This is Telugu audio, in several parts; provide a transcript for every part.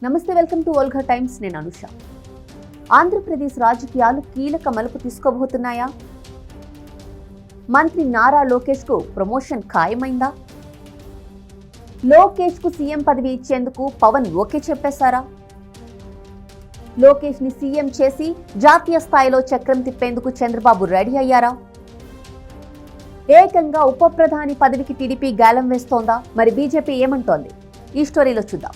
నమస్తే, వెల్కమ్ టు ఓల్గా టైమ్స్. నేను అనుష. ఆంధ్రప్రదేశ్ రాజకీయాలు కీలక మలుపు తీసుకోబోతున్నాయా? మంత్రి నారా లోకేష్ కు ప్రమోషన్ ఖాయమైందా? లోకేష్ కు సీఎం పదవి ఇచ్చేందుకు పవన్ ఓకే చెప్పేశారా? లోకేష్ ని సీఎం చేసి జాతీయ స్థాయిలో చక్రం తిప్పేందుకు చంద్రబాబు రెడీ అయ్యారా? ఏకంగా ఉప ప్రధాని పదవికి టీడీపీ గాలం వేస్తోందా? మరి బీజేపీ ఏమంటోంది? ఈ స్టోరీలో చూద్దాం.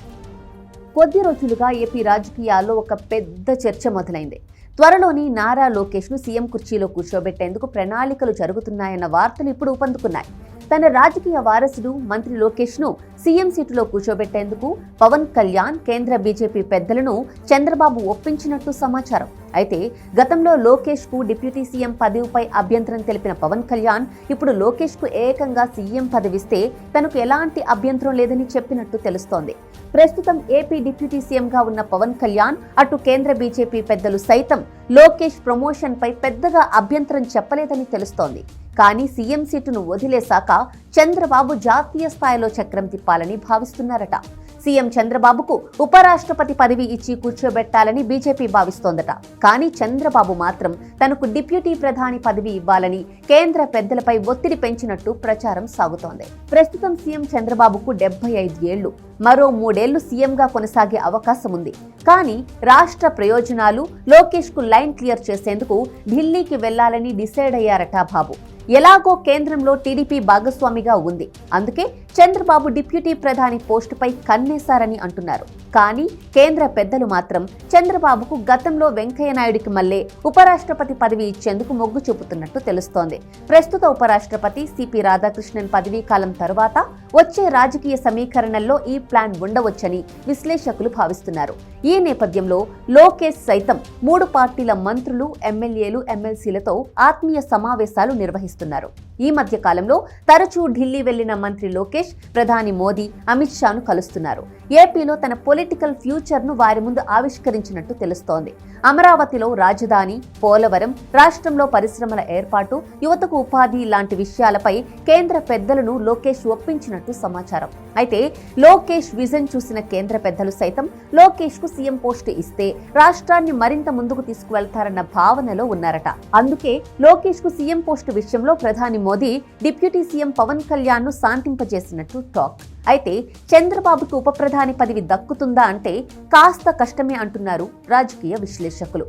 కొద్ది రోజులుగా ఏపీ రాజకీయాల్లో ఒక పెద్ద చర్చ మొదలైంది. త్వరలోని నారా లోకేష్ ను సీఎం కుర్చీలో కూర్చోబెట్టేందుకు ప్రణాళికలు జరుగుతున్నాయన్న వార్తలు ఇప్పుడు ఊపందుకున్నాయి. తన రాజకీయ వారసుడు మంత్రి లోకేష్ ను సీఎం సీటులో కూర్చోబెట్టేందుకు పవన్ కళ్యాణ్ కేంద్ర బీజేపీ పెద్దలను చంద్రబాబు ఒప్పించినట్టు సమాచారం. అయితే గతంలో లోకేష్ కు డిప్యూటీ సీఎం పదవిపై అభ్యంతరం తెలిపిన పవన్ కళ్యాణ్ ఇప్పుడు లోకేష్ కు ఏకంగా సీఎం పదవిస్తే తనకు ఎలాంటి అభ్యంతరం లేదని చెప్పినట్టు తెలుస్తోంది. ప్రస్తుతం ఏపీ డిప్యూటీ సీఎం గా ఉన్న పవన్ కళ్యాణ్ అటు కేంద్ర బీజేపీ పెద్దలు సైతం లోకేష్ ప్రమోషన్ పై పెద్దగా అభ్యంతరం చెప్పలేదని తెలుస్తోంది. కానీ సీఎం సీటును వదిలేశాక చంద్రబాబు జాతీయ స్థాయిలో చక్రం తిప్పాలని భావిస్తున్నారట. సీఎం చంద్రబాబుకు ఉపరాష్ట్రపతి పదవి ఇచ్చి కూర్చోబెట్టాలని బీజేపీ భావిస్తోందట. కానీ చంద్రబాబు మాత్రం తనకు డిప్యూటీ ప్రధాని పదవి ఇవ్వాలని కేంద్ర పెద్దలపై ఒత్తిడి పెంచినట్టు ప్రచారం సాగుతోంది. ప్రస్తుతం సీఎం చంద్రబాబుకు 75 ఏళ్లు. మరో 3 ఏళ్లు సీఎంగా కొనసాగే అవకాశం ఉంది. కానీ రాష్ట్ర ప్రయోజనాలు లోకేష్ కు లైన్ క్లియర్ చేసేందుకు ఢిల్లీకి వెళ్లాలని డిసైడ్ అయ్యారట బాబు. ఎలాగో కేంద్రంలో టీడీపీ భాగస్వామిగా ఉంది. అందుకే చంద్రబాబు డిప్యూటీ ప్రధాని పోస్టుపై కన్నేశారని అంటున్నారు. కానీ కేంద్ర పెద్దలు మాత్రం చంద్రబాబుకు గతంలో వెంకయ్య నాయుడికి మళ్లే ఉపరాష్ట్రపతి పదవి ఇచ్చేందుకు మొగ్గు చూపుతున్నట్టు తెలుస్తోంది. ప్రస్తుత ఉపరాష్ట్రపతి సిపి రాధాకృష్ణన్ పదవీ కాలం తరువాత వచ్చే రాజకీయ సమీకరణల్లో ఈ ప్లాన్ ఉండవచ్చని విశ్లేషకులు భావిస్తున్నారు. ఈ నేపథ్యంలో లోకేష్ సైతం 3 పార్టీల మంత్రులు, ఎమ్మెల్యేలు, ఎమ్మెల్సీలతో ఆత్మీయ సమావేశాలు నిర్వహిస్తున్నారు. ఈ మధ్య కాలంలో తరచూ ఢిల్లీ వెళ్లిన మంత్రి లోకేష్ ప్రధాని మోదీ, అమిత్ షాను కలుస్తున్నారు. ఏపీలో తన పొలిటికల్ ఫ్యూచర్ ను వారి ముందు ఆవిష్కరించినట్టు తెలుస్తోంది. అమరావతిలో రాజధాని, పోలవరం, రాష్ట్రంలో పరిశ్రమల ఏర్పాటు, యువతకు ఉపాధి లాంటి విషయాలపై కేంద్ర పెద్దలను లోకేష్ ఒప్పించినట్టు సమాచారం. అయితే లోకేష్ విజన్ చూసిన కేంద్ర పెద్దలు సైతం లోకేష్ కు సీఎం పోస్టు ఇస్తే రాష్ట్రాన్ని మరింత ముందుకు తీసుకువెళ్తారన్న భావనలో ఉన్నారట. అందుకే లోకేష్ కు సీఎం పోస్టు విషయంలో ప్రధాని మోదీ డిప్యూటీ సీఎం పవన్ కళ్యాణ్ ను శాంతింపజేసినట్టు టాక్. అయితే చంద్రబాబుకు ఉప ప్రధాని పదవి దక్కుతుందా అంటే కాస్త కష్టమే అంటున్నారు రాజకీయ విశ్లేషకులు.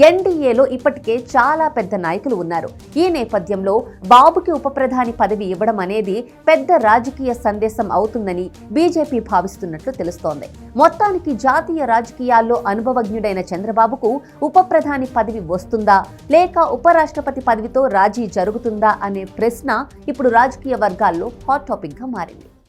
ఎన్డీఏలో ఇప్పటికే చాలా పెద్ద నాయకులు ఉన్నారు. ఈ నేపథ్యంలో బాబుకి ఉప ప్రధాని పదవి ఇవ్వడం అనేది పెద్ద రాజకీయ సందేశం అవుతుందని బీజేపీ భావిస్తున్నట్లు తెలుస్తోంది. మొత్తానికి జాతీయ రాజకీయాల్లో అనుభవజ్ఞుడైన చంద్రబాబుకు ఉప ప్రధాని పదవి వస్తుందా లేక ఉపరాష్ట్రపతి పదవితో రాజీ జరుగుతుందా అనే ప్రశ్న ఇప్పుడు రాజకీయ వర్గాల్లో హాట్ టాపిక్ గా మారింది.